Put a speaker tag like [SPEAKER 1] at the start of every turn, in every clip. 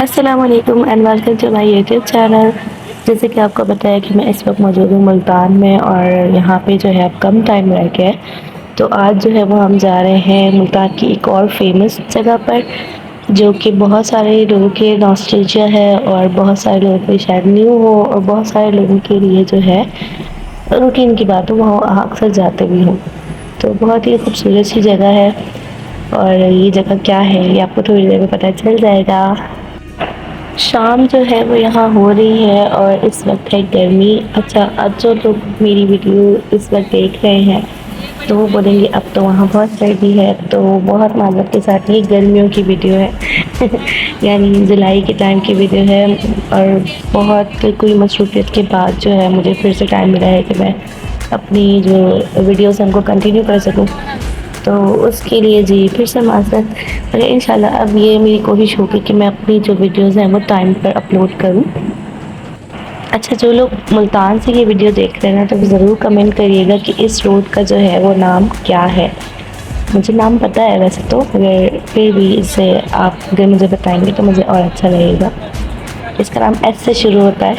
[SPEAKER 1] अस्सलाम वालेकुम and welcome to my YouTube channel. जैसे कि आपको बताया कि मैं इस वक्त मौजूद हूँ मुल्तान में और यहाँ पे जो है अब कम टाइम रह गया है। तो आज जो है वो हम जा रहे हैं मुल्तान की एक और फेमस जगह पर, जो कि बहुत सारे लोगों के नॉस्टैल्जिया है और बहुत सारे लोगों को शायद न्यू हो और बहुत सारे लोगों के लिए जो है रूटीन की बात हो, वहाँ अक्सर जाते भी हों। तो बहुत ही खूबसूरत सी जगह है और ये जगह क्या है ये आपको थोड़ी देर में पता चल जाएगा। शाम जो है वो यहाँ हो रही है और इस वक्त है गर्मी। अच्छा, अब जो लोग मेरी वीडियो इस वक्त देख रहे हैं तो वो बोलेंगे अब तो वहाँ बहुत सर्दी है, तो बहुत माजरत के साथ ये गर्मियों की वीडियो है यानी जुलाई के टाइम की वीडियो है और बहुत कोई मसरूफियत के बाद जो है मुझे फिर से टाइम मिला है कि मैं अपनी जो वीडियोस हैं उनको कंटिन्यू कर सकूँ। तो उसके लिए जी फिर से माज़रत, मगर इंशाल्लाह अब ये मेरी कोशिश होगी कि मैं अपनी जो वीडियोज़ हैं वो टाइम पर अपलोड करूँ। अच्छा, जो लोग मुल्तान से ये वीडियो देख रहे हैं ना तो ज़रूर कमेंट करिएगा कि इस रोड का जो है वो नाम क्या है। मुझे नाम पता है वैसे तो, मगर फिर भी इसे आप अगर मुझे बताएंगे तो मुझे और अच्छा लगेगा। इसका नाम एस से शुरू होता है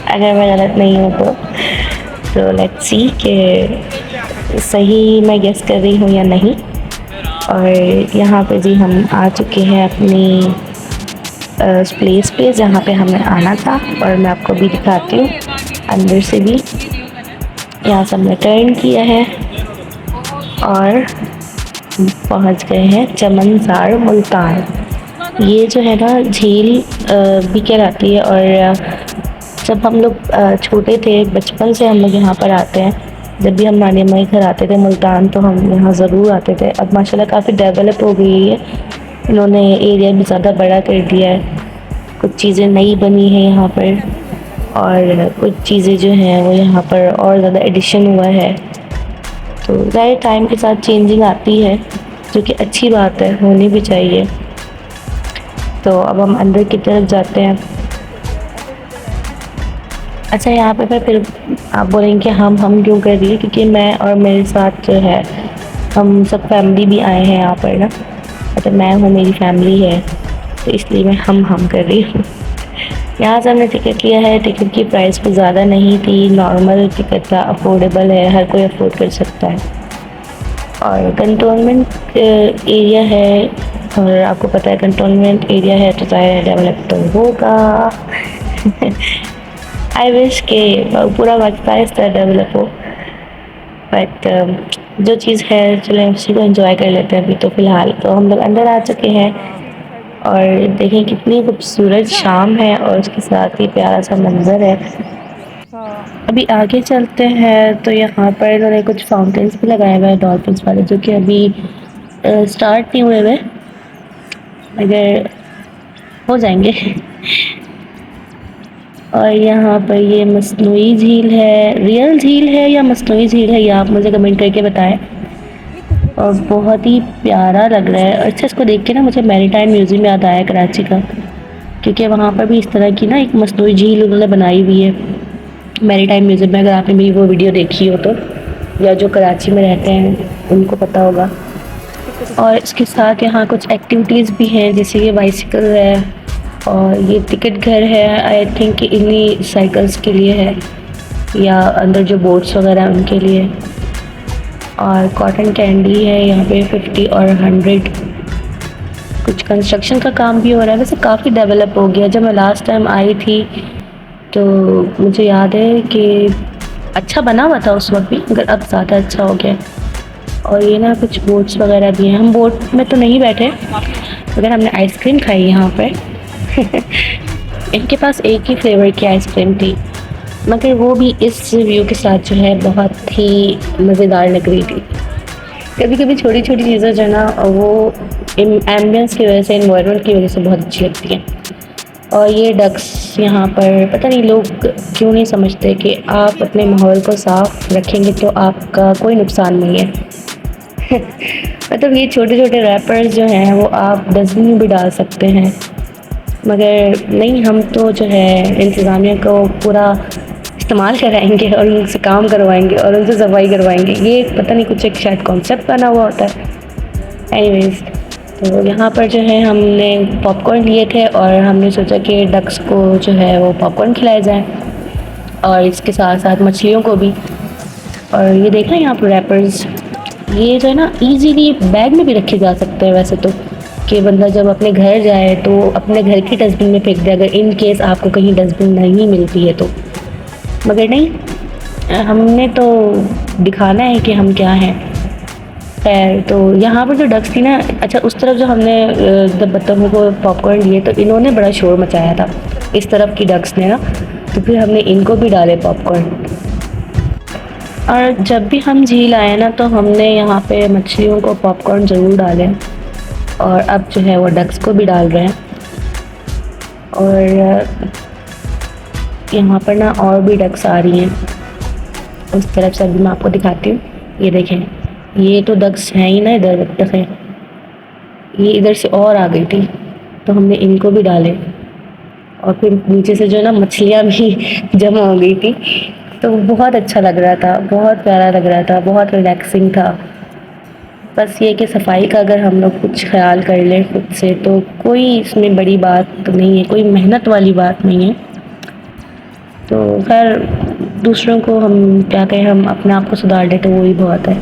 [SPEAKER 1] अगर मैं गलत नहीं हूँ तो लेट्स सी कि सही मैं गेस कर रही हूँ या नहीं। और यहाँ पे जी हम आ चुके हैं अपनी उस प्लेस पे जहाँ पे हमें आना था और मैं आपको भी दिखाती हूँ अंदर से भी। यहाँ से हमने टर्न किया है और पहुँच गए हैं चमनसार मुल्तान। ये जो है ना झील भी कहलाती है और जब हम लोग छोटे थे, बचपन से हम लोग यहाँ पर आते हैं। जब भी हम नानी अम्मा के घर आते थे मुल्तान तो हम यहाँ ज़रूर आते थे। अब माशाल्लाह काफ़ी डेवलप हो गई है, इन्होंने एरिया भी ज़्यादा बड़ा कर दिया है, कुछ चीज़ें नई बनी हैं यहाँ पर और कुछ चीज़ें जो हैं वो यहाँ पर और ज़्यादा एडिशन हुआ है। तो ज़ाहिर टाइम के साथ चेंजिंग आती है, जो कि अच्छी बात है, होनी भी चाहिए। तो अब हम अंदर की तरफ जाते हैं। अच्छा, यहाँ पे फिर आप बोलेंगे कि हम क्यों कर रही है, क्योंकि मैं और मेरे साथ जो है हम सब फैमिली भी आए हैं यहाँ पर ना, मतलब मैं हूँ, मेरी फैमिली है, तो इसलिए मैं हम कर रही हूँ। यहाँ से हमने टिकट लिया है, टिकट की प्राइस भी ज़्यादा नहीं थी, नॉर्मल टिकट था, अफोर्डेबल है, हर कोई अफोर्ड कर सकता है। और कंटोनमेंट एरिया है और आपको पता है कंटोनमेंट एरिया है तो ज़ाहिर है डेवलप तो होगा आई विश के पूरा पाकिस्तान डेवलप हो, बट जो चीज़ है चलें उसी को एंजॉय कर लेते हैं। अभी तो फ़िलहाल तो हम लोग अंदर आ चुके हैं और देखें कितनी खूबसूरत शाम है और उसके साथ ही प्यारा सा मंज़र है। अभी आगे चलते हैं तो यहाँ पर इन्होंने कुछ फाउंटेन्स भी लगाए हुए हैं डॉल्फिन्स वाले, जो कि अभी स्टार्ट नहीं हुए हुए, मगर हो जाएंगे और यहाँ पर ये मसनूई झील है, रियल झील है या मसनूई झील है, ये आप मुझे कमेंट करके बताएं। और बहुत ही प्यारा लग रहा है। अच्छा, इसको देख के ना मुझे मैरीटाइम म्यूज़ियम याद आया कराची का, क्योंकि वहाँ पर भी इस तरह की ना एक मसनूई झील उन्होंने बनाई हुई है मैरीटाइम म्यूज़ियम में। अगर आपने मेरी वो वीडियो देखी हो तो, या जो कराची में रहते हैं उनको पता होगा। और इसके साथ यहाँ कुछ एक्टिविटीज़ भी हैं, जैसे ये बाइसिकल है और ये टिकट घर है, आई थिंक इन्हीं साइकिल्स के लिए है या अंदर जो बोट्स वगैरह उनके लिए। और कॉटन कैंडी है यहाँ पे 50 और 100। कुछ कंस्ट्रक्शन का काम भी हो रहा है, वैसे काफ़ी डेवलप हो गया। जब मैं लास्ट टाइम आई थी तो मुझे याद है कि अच्छा बना हुआ था उस वक्त भी, मगर अब ज़्यादा अच्छा हो गया। और ये ना कुछ बोट्स वगैरह भी हैं, हम बोट में तो नहीं बैठे मगर हमने आइसक्रीम खाई यहाँ पर इनके पास एक ही फ्लेवर की आइसक्रीम थी, मगर वो भी इस व्यू के साथ जो है बहुत ही मज़ेदार लग रही थी। कभी कभी छोटी छोटी चीज़ें जो है ना वो एम्बियंस की वजह से, इन्वायरमेंट की वजह से बहुत अच्छी लगती हैं। और ये डक्स यहाँ पर, पता नहीं लोग क्यों नहीं समझते कि आप अपने माहौल को साफ़ रखेंगे तो आपका कोई नुकसान नहीं है मतलब ये छोटे छोटे रैपर्स जो हैं वो आप डस्टबिन में भी डाल सकते हैं, मगर नहीं, हम तो जो है इंतज़ामिया को पूरा इस्तेमाल कराएंगे और उनसे काम करवाएंगे और उनसे सफाई करवाएंगे। ये पता नहीं कुछ एक शायद कॉन्सेप्ट बना हुआ होता है। एनीवेज, तो यहाँ पर जो है हमने पॉपकॉर्न लिए थे और हमने सोचा कि डक्स को जो है वो पॉपकॉर्न खिलाया जाए और इसके साथ साथ मछलियों को भी। और ये देखना यहाँ पर रैपर्स, ये जो है ना इजीली बैग में भी रखे जा सकते हैं वैसे तो, कि बंदा जब अपने घर जाए तो अपने घर की डस्टबिन में फेंक दे अगर इन केस आपको कहीं डस्टबिन नहीं मिलती है तो। मगर नहीं, हमने तो दिखाना है कि हम क्या हैं। खैर, तो यहाँ पर जो डक्स थी ना, अच्छा उस तरफ जो हमने जब बच्चों को पॉपकॉर्न दिए तो इन्होंने बड़ा शोर मचाया था, इस तरफ की डक्स ने ना, तो फिर हमने इनको भी डाले पॉपकॉर्न। और जब भी हम झील आए ना तो हमने यहाँ पे मछलियों को पॉपकॉर्न ज़रूर डाले और अब जो है वो डक्स को भी डाल रहे हैं। और यहाँ पर ना और भी डक्स आ रही हैं, उस तरफ से भी मैं आपको दिखाती हूँ। ये देखें, ये तो डक्स हैं ही ना, इधर तक है, ये इधर से और आ गई थी तो हमने इनको भी डाले। और फिर नीचे से जो है ना मछलियाँ भी जमा हो गई थी, तो बहुत अच्छा लग रहा था, बहुत प्यारा लग रहा था, बहुत रिलैक्सिंग था। बस ये कि सफाई का अगर हम लोग कुछ ख्याल कर लें खुद से तो कोई इसमें बड़ी बात तो नहीं है, कोई मेहनत वाली बात नहीं है। तो खैर दूसरों को हम क्या कहें, हम अपने आप को सुधार लें तो वही बहुत है।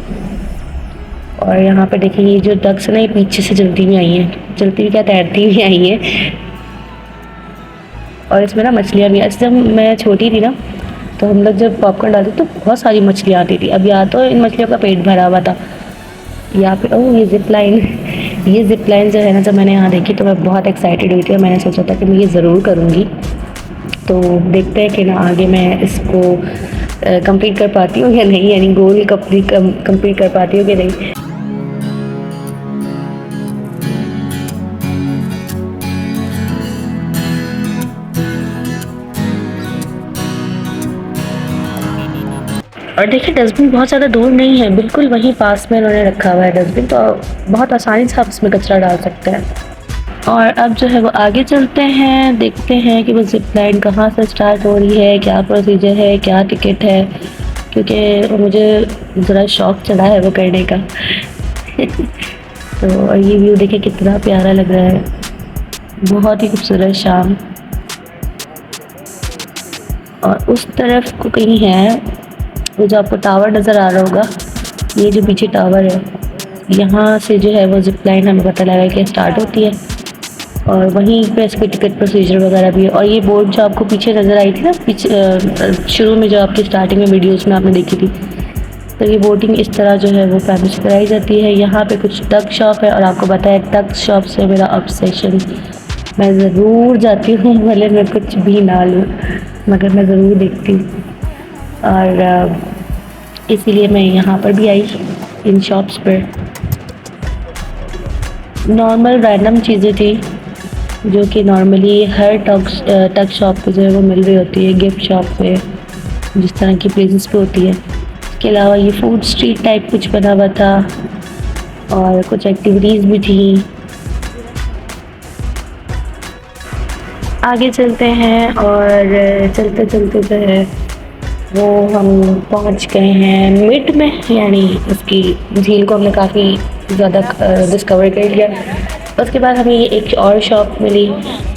[SPEAKER 1] और यहाँ पे देखिए ये जो डक्स ना, ये पीछे से जल्दी भी आई हैं, जल्दी भी क्या तैरती भी आई हैं। और इसमें ना मछलियाँ भी, अच्छा जब मैं छोटी थी ना तो हम लोग जब पॉपकॉर्न डालते तो बहुत सारी मछलियाँ आती थी। अब या तो इन मछलियों का पेट भरा हुआ था या फिर ओह ये जिप लाइन, ये जिप लाइन जो है ना, जब मैंने यहाँ देखी तो मैं बहुत एक्साइटेड हुई थी और मैंने सोचा था कि मैं ये ज़रूर करूँगी। तो देखते हैं कि ना आगे मैं इसको कंप्लीट कर पाती हूँ या नहीं, यानी गोल कंप्लीट कर पाती हूँ कि नहीं। और देखिए डस्टबिन बहुत ज़्यादा दूर नहीं है, बिल्कुल वहीं पास में उन्होंने रखा हुआ है डस्टबिन, तो बहुत आसानी से आप इसमें कचरा डाल सकते हैं। और अब जो है वो आगे चलते हैं, देखते हैं कि वो जिप लाइन कहाँ से स्टार्ट हो रही है, क्या प्रोसीजर है, क्या टिकट है, क्योंकि मुझे ज़रा शौक चढ़ा है वो करने का। तो और ये व्यू देखिए कितना प्यारा लग रहा है, बहुत ही खूबसूरत शाम। और उस तरफ को कहीं है वो जो आपको टावर नज़र आ रहा होगा, ये जो पीछे टावर है, यहाँ से जो है वो जिप लाइन हमें पता लगा कि स्टार्ट होती है और वहीं पे इसकी टिकट प्रोसीजर वगैरह भी है। और ये बोर्ड जो आपको पीछे नज़र आई थी ना, पीछे शुरू में जो आपकी स्टार्टिंग में वीडियोस में आपने देखी थी, तो ये बोटिंग इस तरह जो है वो फैमिली से कराई जाती है। यहाँ पे कुछ डक शॉप है और आपको पता है डक शॉप से मेरा ऑब्सेशन, मैं ज़रूर जाती हूँ, भले मैं कुछ भी ना लूँ मगर मैं ज़रूर देखती हूँ। और इसीलिए मैं यहाँ पर भी आई, इन शॉप्स पर। नॉर्मल रैंडम चीज़ें थी जो कि नॉर्मली हर टक शॉप पे जो है वो मिल रही होती है, गिफ्ट शॉप पे जिस तरह की प्लेसेस पे होती है। इसके अलावा ये फूड स्ट्रीट टाइप कुछ बना हुआ था और कुछ एक्टिविटीज़ भी थी। आगे चलते हैं और चलते चलते जो है वो हम पहुंच गए हैं मिड में, यानी उसकी झील को हमने काफ़ी ज़्यादा डिस्कवर कर लिया। उसके बाद हमें ये एक और शॉप मिली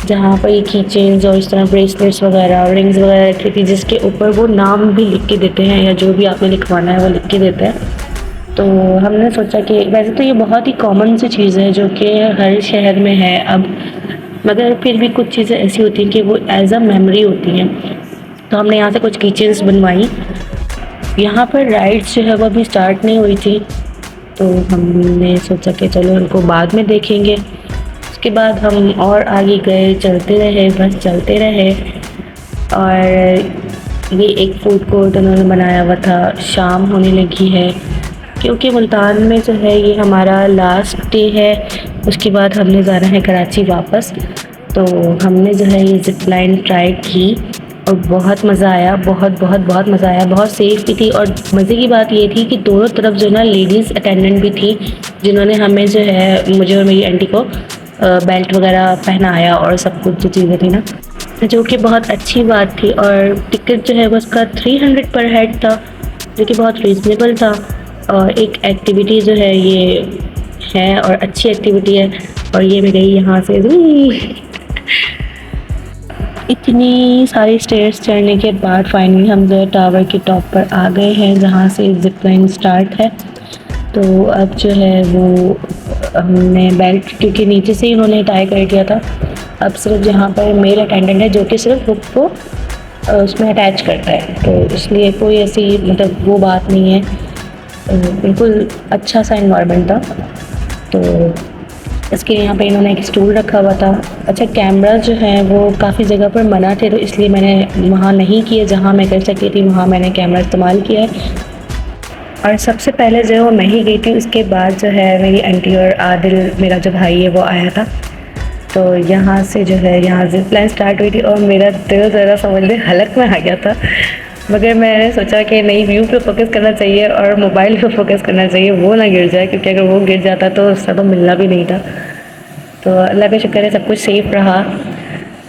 [SPEAKER 1] जहाँ पर ये की चेन्स और इस तरह ब्रेसलेट्स वगैरह, रिंग्स वगैरह रखी थी, जिसके ऊपर वो नाम भी लिख के देते हैं या जो भी आपने लिखवाना है वो लिख के देते हैं। तो हमने सोचा कि वैसे तो ये बहुत ही कॉमन सी चीज़ है जो कि हर शहर में है अब, मगर फिर भी कुछ चीज़ें ऐसी होती हैं कि वो एज अ मेमोरी होती हैं। तो हमने यहाँ से कुछ किचन्स बनवाई। यहाँ पर राइड्स जो है वो अभी स्टार्ट नहीं हुई थी, तो हमने सोचा कि चलो उनको बाद में देखेंगे। उसके बाद हम और आगे गए, चलते रहे, बस चलते रहे। और ये एक फूड कोर्ट उन्होंने बनाया हुआ था। शाम होने लगी है क्योंकि मुल्तान में जो है ये हमारा लास्ट डे है, उसके बाद हमने जाना है कराची वापस। तो हमने जो है ये जिप लाइन ट्राई की और बहुत मज़ा आया, बहुत मज़ा आया। बहुत सेफ़ भी थी और मज़े की बात ये थी कि दोनों तरफ जो है ना लेडीज़ अटेंडेंट भी थी जिन्होंने हमें जो है, मुझे और मेरी आंटी को बेल्ट वगैरह पहनाया और सब कुछ जो चीज़ें थी ना, जो कि बहुत अच्छी बात थी। और टिकट जो है वो उसका 300 पर हेड था, जो कि बहुत रीज़नेबल था। और एक एक्टिविटी जो है ये हैं और अच्छी एक्टिविटी है। और ये मैं गई यहाँ से इतनी सारी स्टेयर्स चढ़ने के बाद फाइनली हम जो टावर के टॉप पर आ गए हैं जहाँ से जिप लाइन स्टार्ट है। तो अब जो है वो हमने बेल्ट, क्योंकि नीचे से ही उन्होंने टाई कर दिया था, अब सिर्फ यहाँ पर मेल अटेंडेंट है जो कि सिर्फ हुक को उसमें अटैच करता है, तो इसलिए कोई ऐसी मतलब वो बात नहीं है। बिल्कुल अच्छा सा इन्वायरमेंट था। तो इसके यहाँ पे इन्होंने एक स्टूल रखा हुआ था। अच्छा, कैमरा जो है वो काफ़ी जगह पर मना थे, तो इसलिए मैंने वहाँ नहीं किए, जहाँ मैं कर सकती थी वहाँ मैंने कैमरा इस्तेमाल किया है। और सबसे पहले जो है वो मैं ही गई थी, उसके बाद जो है मेरी आंटी और आदिल मेरा जो भाई है वो आया था। तो यहाँ से जो है यहाँ जिप लाइन स्टार्ट हुई थी और मेरा दिल ज़रा समझ लो हलक में आ गया था, मगर मैंने सोचा कि नहीं, व्यू पे फोकस करना चाहिए और मोबाइल पे फोकस करना चाहिए, वो ना गिर जाए, क्योंकि अगर वो गिर जाता तो उसका तो मिलना भी नहीं था। तो अल्लाह का शुक्र है सब कुछ सेफ़ रहा,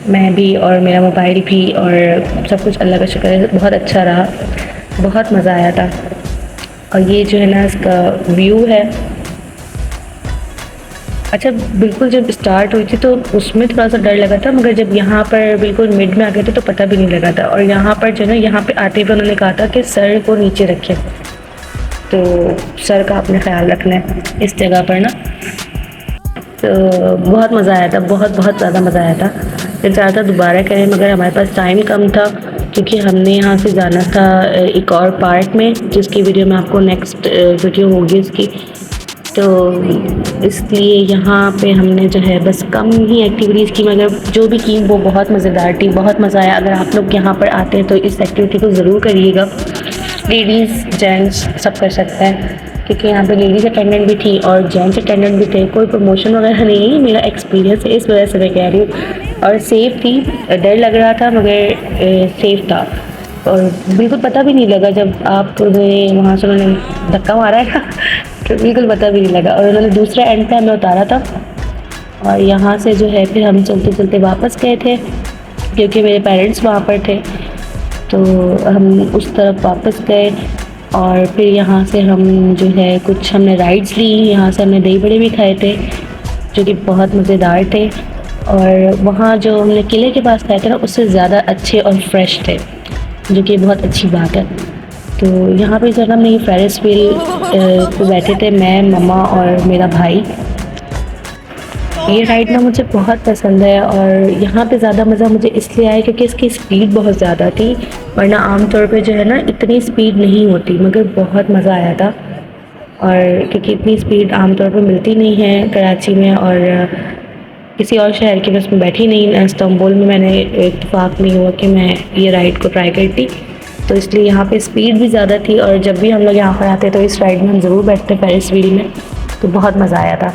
[SPEAKER 1] मैं भी और मेरा मोबाइल भी, और सब कुछ अल्लाह का शुक्र है बहुत अच्छा रहा, बहुत मज़ा आया था। और ये जो है ना इसका व्यू है। अच्छा, बिल्कुल जब स्टार्ट हुई थी तो उसमें थोड़ा सा डर लगा था, मगर जब यहाँ पर बिल्कुल मिड में आ गए थे तो पता भी नहीं लगा था। और यहाँ पर जो है ना, यहाँ पे आते हुए उन्होंने कहा था कि सर को नीचे रखें, तो सर का आपने ख्याल रखना है इस जगह पर ना। तो बहुत मज़ा आया था, बहुत बहुत ज़्यादा मज़ा आया था। फिर ज़्यादा दोबारा करें, मगर हमारे पास टाइम कम था, क्योंकि हमने यहाँ से जाना था एक और पार्क में, जिसकी वीडियो मैं आपको नेक्स्ट वीडियो होगी इसकी। तो इसलिए यहाँ पे हमने जो है बस कम ही एक्टिविटीज़ की, मगर जो भी की वो बहुत मज़ेदार थी, बहुत मज़ा आया। अगर आप लोग यहाँ पर आते हैं तो इस एक्टिविटी को ज़रूर करिएगा। लेडीज़ जेंट्स सब कर सकते हैं, क्योंकि यहाँ पे लेडीज़ अटेंडेंट भी थी और जेंट्स अटेंडेंट भी थे। कोई प्रमोशन वगैरह नहीं है, मेरा एक्सपीरियंस है इस वजह से मैं कह रही हूँ। और सेफ़ थी, डर लग रहा था मगर सेफ़ था, और बिल्कुल पता भी नहीं लगा जब आप वहाँ से उन्होंने धक्का मारा है ना, तो बिल्कुल पता भी नहीं लगा। और उन्होंने दूसरा एंड पे हमें उतारा था, और यहाँ से जो है फिर हम चलते चलते वापस गए थे, क्योंकि मेरे पेरेंट्स वहाँ पर थे। तो हम उस तरफ वापस गए, और फिर यहाँ से हम जो है कुछ हमने राइड्स ली। यहाँ से हमने दही बड़े भी खाए थे, जो कि बहुत मज़ेदार थे। और वहाँ जो हमने किले के पास खाए थे ना, उससे ज़्यादा अच्छे और फ्रेश थे, जो कि बहुत अच्छी बात है। तो यहाँ पे जब हम ये फेरिस व्हील पे बैठे थे, मैं, मम्मा और मेरा भाई। ये राइड ना मुझे बहुत पसंद है, और यहाँ पे ज़्यादा मज़ा मुझे इसलिए आया क्योंकि इसकी स्पीड बहुत ज़्यादा थी, वरना आमतौर पे जो है ना इतनी स्पीड नहीं होती, मगर बहुत मज़ा आया था। और क्योंकि इतनी स्पीड आमतौर पे मिलती नहीं है कराची में, और किसी और शहर की बस में बैठी नहीं, इस्तांबुल में मैंने इत्तेफाक नहीं हुआ कि मैं ये राइड को ट्राई करती, तो इसलिए यहाँ पे स्पीड भी ज़्यादा थी। और जब भी हम लोग यहाँ पर आते तो इस राइड में हम ज़रूर बैठते फेरिस व्हील में, तो बहुत मज़ा आया था।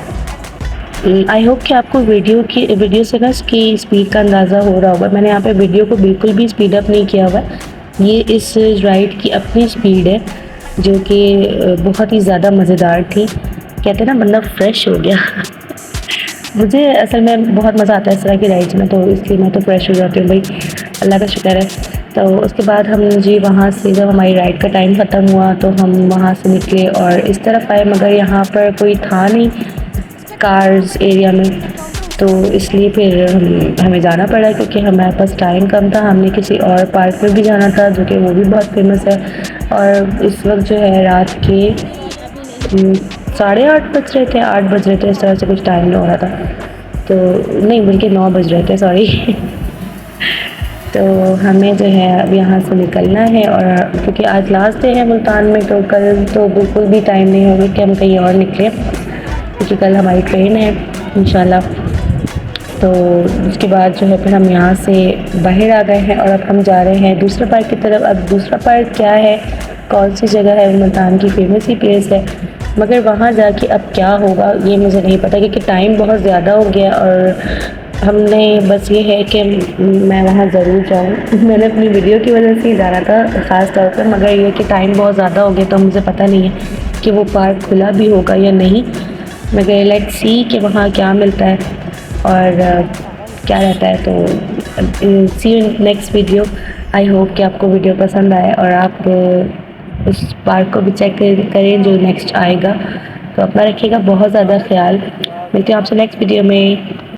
[SPEAKER 1] आई होप कि आपको वीडियो से ना इसकी स्पीड का अंदाज़ा हो रहा होगा। मैंने यहाँ पे वीडियो को बिल्कुल भी स्पीड अप नहीं किया हुआ, ये इस राइड की अपनी स्पीड है, जो कि बहुत ही ज़्यादा मज़ेदार थी। कहते हैं ना, बंदा फ्रेश हो गया मुझे असल में बहुत मज़ा आता है इस तरह की राइड्स में, तो इसलिए मैं तो फ्रेश हो जाती हूँ भाई, अल्लाह का शुक्र है। तो उसके बाद हम जी वहाँ से जब हमारी राइड का टाइम ख़त्म हुआ तो हम वहाँ से निकले और इस तरफ आए, मगर यहाँ पर कोई था नहीं कार्स एरिया में, तो इसलिए फिर हमें जाना पड़ा, क्योंकि हमारे पास टाइम कम था। हमने किसी और पार्क में भी जाना था, जो कि वो भी बहुत फेमस है। और इस वक्त जो है रात के 8:30 बज रहे थे, 8 बज रहे थे, इस तरह से कुछ टाइम हो रहा था। तो नहीं, बल्कि 9 बज रहे थे, सॉरी तो हमें जो है अब यहाँ से निकलना है, और क्योंकि आज लास्ट डे है मुल्तान में, तो कल तो बिल्कुल भी टाइम नहीं होगा कि हम कहीं और निकलें, क्योंकि कल हमारी ट्रेन है इंशाल्लाह। तो उसके बाद जो है फिर हम यहाँ से बाहर आ गए हैं, और अब हम जा रहे हैं दूसरे पार्क की तरफ। अब दूसरा पार्क क्या है, कौन सी जगह है, मुल्तान की फेमस ही प्लेस है, मगर वहाँ जाके अब क्या होगा ये मुझे नहीं पता, क्योंकि टाइम बहुत ज़्यादा हो गया। और हमने बस ये है कि मैं वहाँ ज़रूर जाऊँ मैंने अपनी वीडियो की वजह से ही जाना था ख़ास तौर पर, मगर ये कि टाइम बहुत ज़्यादा हो गया, तो मुझे पता नहीं है कि वो पार्क खुला भी होगा या नहीं, मगर लेट्स सी कि वहाँ क्या मिलता है और क्या रहता है। तो सी you next video. I hope कि आपको वीडियो पसंद आए और आप उस पार्क को भी चेक करें जो नेक्स्ट आएगा। तो अपना रखिएगा बहुत ज़्यादा ख्याल। मिलती हूँ आपसे नेक्स्ट वीडियो में।